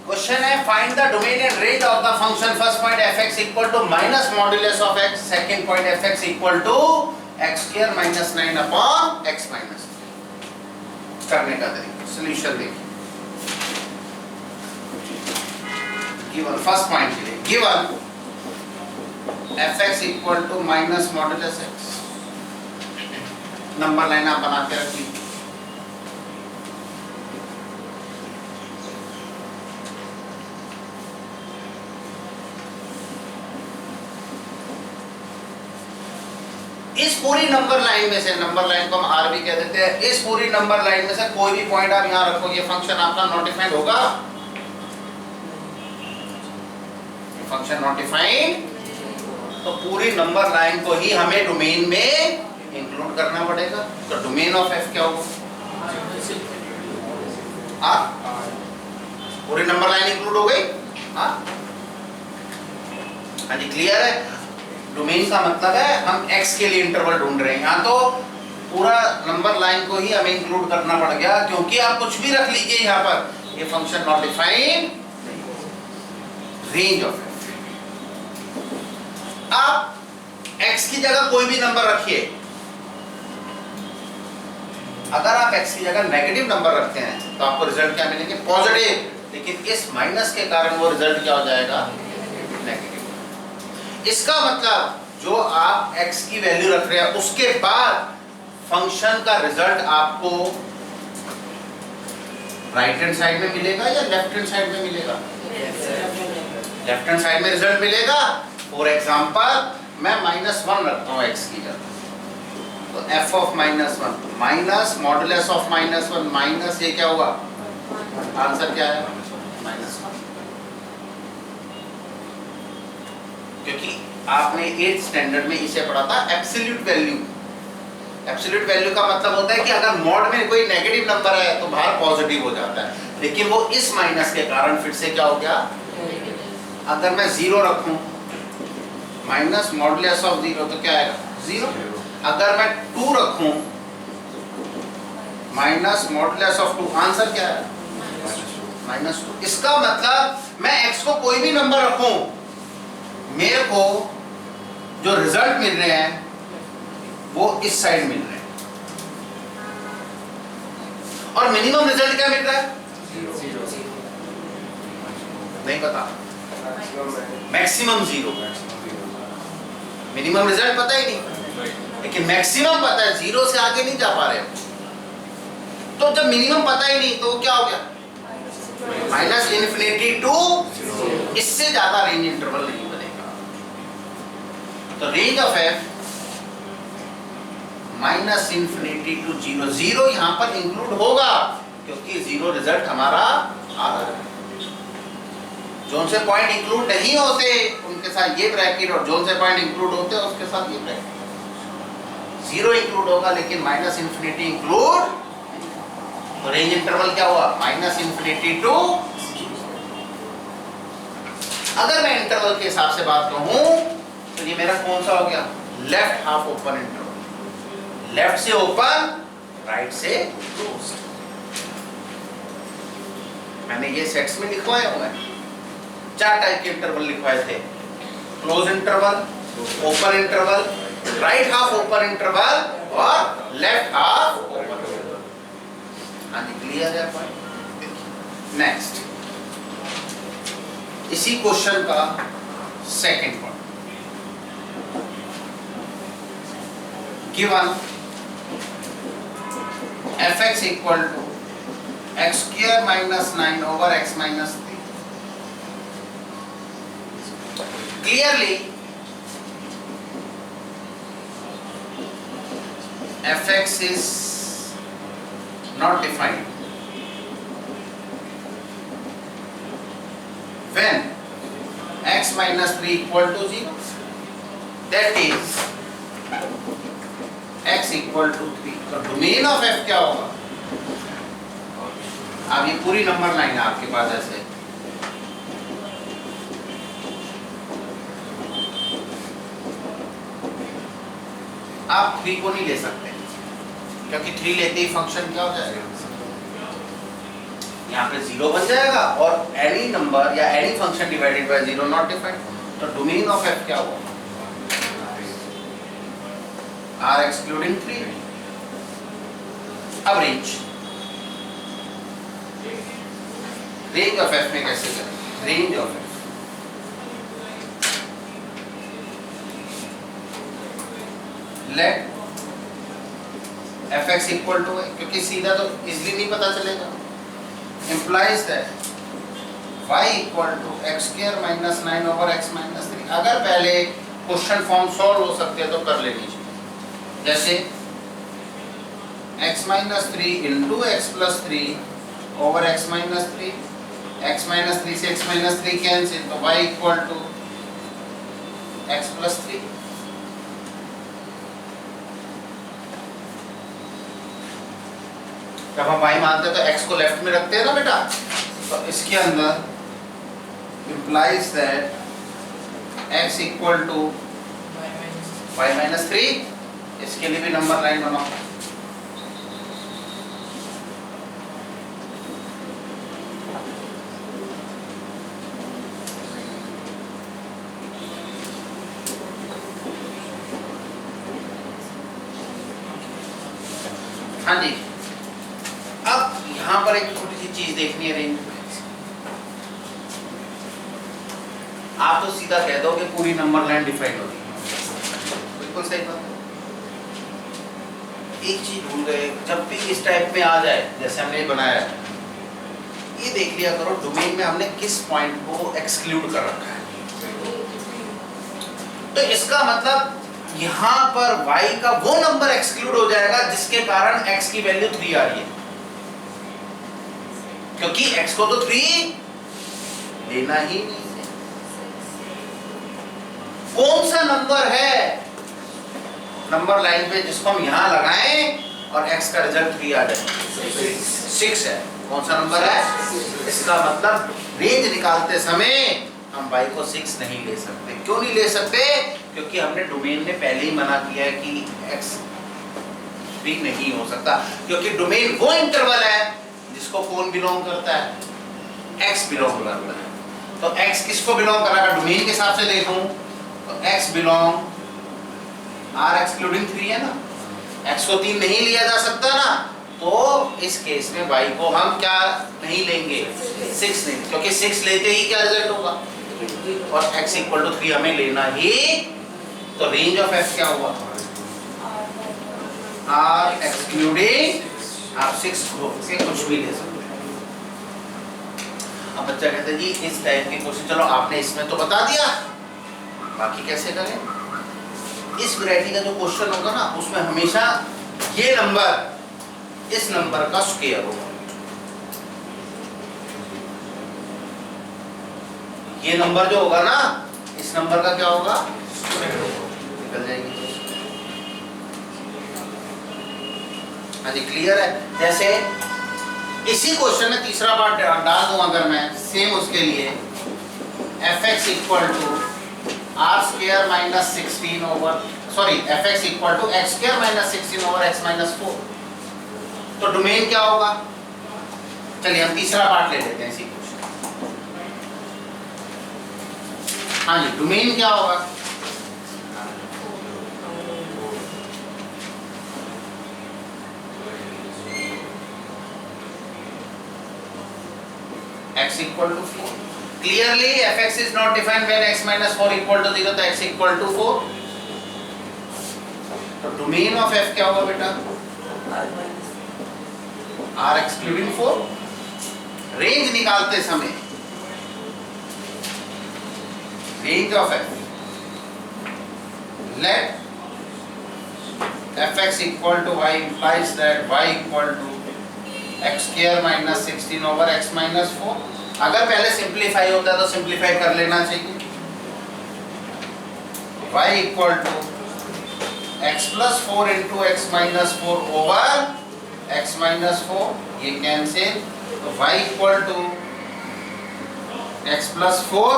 Question है find the domain and range of the function. First point fx equal to minus modulus of x, second point fx equal to x square minus 9 upon x minus 3। करने का तरीका solution देखिए। Given first point के लिए given fx equal to minus modulus x, number line आप बना के रखिए। इस पूरी नंबर लाइन में से, नंबर लाइन को हम आर भी कह देते हैं, इस पूरी नंबर लाइन में से कोई भी पॉइंट आप यहां रखो, ये फंक्शन आपका नोटिफाइड होगा। ये फंक्शन नोटिफाइड, तो पूरी नंबर लाइन को ही हमें डोमेन में इंक्लूड करना पड़ेगा। तो डोमेन ऑफ एफ क्या होगा? पूरी नंबर लाइन इंक्लूड हो गई। हाँ जी, क्लियर है। डोमेन का मतलब है हम x के लिए इंटरवल ढूंढ रहे हैं, यहाँ तो पूरा नंबर लाइन को ही हमें इंक्लूड करना पड़ गया, क्योंकि आप कुछ भी रख लीजिए यहाँ पर, ये function not defined range of f। आप x की जगह कोई भी नंबर रखिए, अगर आप x की जगह नेगेटिव नंबर रखते हैं तो आपको रिजल्ट क्या मिलेंगे? पॉजिटिव। लेकिन इस माइनस के कारण वो रिजल्ट क्या हो जाएगा? नेगेटिव। इसका मतलब जो आप x की वैल्यू रख रहे हैं उसके बाद फंक्शन का रिजल्ट आपको राइट हैंड साइड में मिलेगा या लेफ्ट हैंड साइड में मिलेगा? लेफ्ट हैंड साइड में रिजल्ट मिलेगा। फॉर एग्जांपल मैं -1 रखता हूं x की जगह, तो f of -1 minus modulus of -1 minus ये क्या हुआ? आंसर क्या है? -1। क्योंकि आपने 8th स्टैंडर्ड में इसे पढ़ा था एब्सोल्यूट वैल्यू। एब्सोल्यूट वैल्यू का मतलब होता है कि अगर मॉड में कोई नेगेटिव नंबर है तो बाहर पॉजिटिव हो जाता है, लेकिन वो इस माइनस के कारण फिर से क्या हो गया? अगर मैं 0 रखूं माइनस मॉडुलस ऑफ 0 तो क्या आएगा? 0। अगर मैं 2 रखूं माइनस मॉडुलस ऑफ 2, आंसर क्या है? -2। इसका मतलब मैं x को कोई भी नंबर रखूं, मेरे को जो रिजल्ट मिल रहे हैं वो इस साइड मिल रहे हैं, और मिनिमम रिजल्ट क्या मिल रहा है? नहीं पता। मैक्सिमम 0। मिनिमम रिजल्ट पता ही नहीं, लेकिन मैक्सिमम पता है, 0 से आगे नहीं जा पा रहे। तो जब मिनिमम पता ही नहीं तो क्या हो गया? -∞ टू 0। इससे ज्यादा रेंज इंटरवल नहीं बनेगा। तो रेंज ऑफ f -∞ टू 0, 0 यहां पर इंक्लूड होगा क्योंकि 0 रिजल्ट हमारा आ रहा है। जोन से पॉइंट इंक्लूड नहीं होते उनके साथ ये ब्रैकेट, और जोन से पॉइंट इंक्लूड होते हैं उसके साथ ये ब्रैकेट। 0 इंक्लूड होगा लेकिन -∞ इंक्लूड, तो रेंज इंटरवल क्या हुआ? -∞ टू। अगर मैं इंटरवल के हिसाब से बात कहूं तो ये मेरा कौन सा हो गया? Left half open interval. Left से ओपन, राइट से क्लोज्ड। मैंने ये सेट्स में लिखवाए हुए हैं, 4 टाइप के इंटरवल लिखवाए थे। Close interval, open interval, right half open interval और लेफ्ट हाफ ओपन इंटरवल। हाँ जी, क्लियर है पॉइंट? नेक्स्ट, इसी क्वेश्चन का second point. Given fx equal to x square minus 9 over x minus 3। Clearly fx is not defined when x minus 3 equal to 0, that is x equal to 3। तो domain of f क्या होगा? अब ये पूरी number line है आपके पास, ऐसे आप 3 को नहीं ले सकते क्योंकि 3 लेते ही फंक्शन क्या हो जाएगा? यहाँ पे 0 बन जाएगा और एनी नंबर या any function divided by 0 not defined. तो डोमेन ऑफ f क्या हुआ? r excluding 3। अब रेंज ऑफ f में कैसे करें? Range of f let fx equal to है, क्योंकि सीधा तो इजीली नहीं पता चलेगा। implies that y equal to x square minus 9 over x minus 3। अगर पहले क्वेश्चन फॉर्म सॉल्व हो सकते हैं तो कर लेनी चाहिए। जैसे x minus 3 into x plus 3 over x minus 3, x minus 3 से x माइनस 3 कैंसिल, तो y equal to x plus 3। जब हम y मानते हैं तो x को लेफ्ट में रखते हैं ना बेटा, तो इसके अंदर implies that x equal to y minus 3। इसके लिए भी नंबर लाइन बनाओ। हाँ जी, अब यहाँ पर एक छोटी सी चीज देखनी है रेंज। आप तो सीधा कह दो कि पूरी नंबर लाइन डिफाइन होगी, बिल्कुल सही बात। एक चीज भूल गए, जब भी इस टाइप में आ जाए जैसे हमने ये बनाया है, ये देख लिया करो डोमेन में हमने किस पॉइंट को एक्सक्लूड कर रखा है। तो इसका मतलब यहाँ पर y का वो नंबर एक्सक्लूड हो जाएगा जिसके कारण x की वैल्यू 3 आ रही है, क्योंकि x को तो 3 लेना ही नहीं है। कौन सा नंबर है नंबर लाइन पे जिसको हम यहां लगाएं और x का रिजल्ट 3 आ जाए? 6 है। कौन सा नंबर है? इसका मतलब रेंज निकालते समय हम y को 6 नहीं ले सकते। क्यों नहीं ले सकते? क्योंकि हमने डोमेन में पहले ही मना किया है कि x 3 नहीं हो सकता, क्योंकि डोमेन वो इंटरवल है जिसको कौन बिलोंग करता है? x बिलोंग करता है। तो x किसको बिलोंग करेगा? डोमेन के हिसाब से देखूं तो x बिलोंग r एक्सक्लूडिंग 3 है ना, x को 3 नहीं लिया जा सकता ना, तो इस केस में y को हम क्या नहीं लेंगे? 6 नहीं, क्योंकि 6 लेते ही क्या रिजल्ट होगा? और x इक्वल टू 3 हमें लेना ही। तो रेंज ऑफ f क्या हुआ? r एक्सक्लूडिंग आप 6 से कुछ भी ले सकते हैं। अब बच्चा कहते हैं जी इस टाइप के क्वेश्चन, चलो आपने इसमें तो बता दिया, बाकी कैसे करें? इस वैरायटी का जो क्वेश्चन होगा ना, उसमें हमेशा ये नंबर इस नंबर का स्क्वायर होगा। ये नंबर जो होगा ना, इस नंबर का क्या होगा? निकल जाएगी। हाँ जी, क्लियर है। जैसे इसी क्वेश्चन में तीसरा पार्ट डाल दूं अगर मैं, सेम उसके लिए fx equal to r square minus 16 over fx equal to x square minus 16 over x minus 4, तो डोमेन क्या होगा? चलिए हम तीसरा पार्ट ले लेते हैं इसी क्वेश्चन। हाँ जी, डोमेन क्या होगा? x equal to 4. Clearly fx is not defined when x minus 4 equal to 0, तो x equal to 4. तो डोमेन ऑफ f क्या होगा बेटा? r excluding 4. रेंज निकालते समय range of f, let fx equal to y implies that y equal to x square minus 16 over x minus 4. अगर पहले simplify होता है तो सिंप्लीफाई कर लेना चाहिए। y equal to x plus 4 into x minus 4 over x minus 4, ये cancel, तो y equal to x plus 4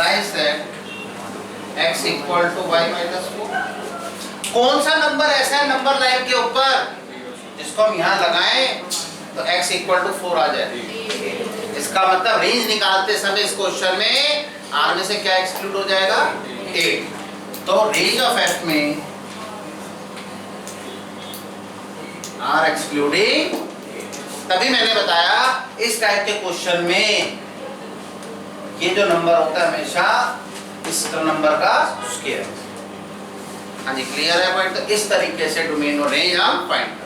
try set x equal to y minus 4। कौन सा नंबर ऐसा है नंबर लाइन के ऊपर जिसको हम यहाँ लगाएं तो x इक्वल टू 4 आ जाए? इसका मतलब रेंज निकालते समय इस क्वेश्चन में r में से क्या एक्सक्लूड हो जाएगा? 8। तो रेंज ऑफ f में r एक्सक्लूडिंग, तभी मैंने बताया इस टाइप के क्वेश्चन में ये जो नंबर होता है हमेशा इस नंबर का स्क्वायर। हाँ जी, क्लियर है पॉइंट? तो इस तरीके से डोमेन और रेंज हम फाइंड